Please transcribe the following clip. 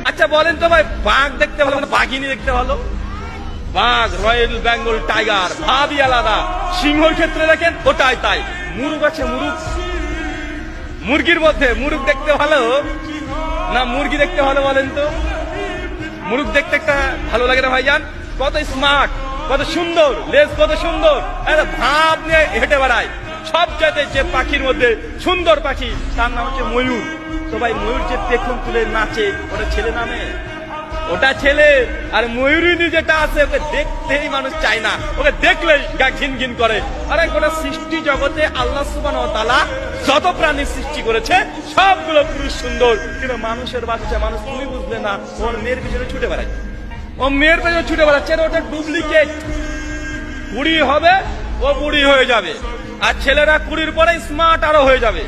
আচ্ছা বলেন তো ভাই, বাঘ দেখতে ভালো না বাঘিনী দেখতে ভালো? বাঘ, রয়্যাল বেঙ্গল টাইগার, ভাবই আলাদা। সিংহর ক্ষেত্রে দেখেন ওটাই তাই। মুরুগ আছে, মুরুগ, মুরগির মধ্যে মুরুগ দেখতে ভালো না মুরগি দেখতে ভালো বলেন তো? মুরুগ দেখতে একটা ভালো লাগে না ভাইজান? কত স্মার্ট, কত সুন্দর, লেজ কত সুন্দর, ভাব নিয়ে হেঁটে বেড়ায়। সবচাইতে যে পাখির মধ্যে সুন্দর পাখি তার নাম হচ্ছে ময়ূর। তো ভাই ময়ূর যে পেখম তুলে নাচে, ওটা ছেলে নামে? ওটা ছেলে। আর ময়ূরিনী যেটা আছে ওকে দেখতেই মানুষ চায় না, ওকে দেখলেই গা ঘিন ঘিন করে। আরে গোটা সৃষ্টি জগতে আল্লাহ সুবহানাহু ওয়া তাআলা যত প্রাণী সৃষ্টি করেছে সবগুলো পুরুষ সুন্দর, কিন্তু মানুষের বাচ্চা, মানুষ তুমি বুঝলে না, ওর মেয়ের পিছনে ছুটে বেড়ায়। ও মেয়ের পেছনে ছুটে বেড়াচ্ছে, ওটা ডুপ্লিকেট। বুড়ি হবে ও বুড়ি হয়ে যাবে, আর ছেলেরা কুড়ির পরে স্মার্ট আরো হয়ে যাবে।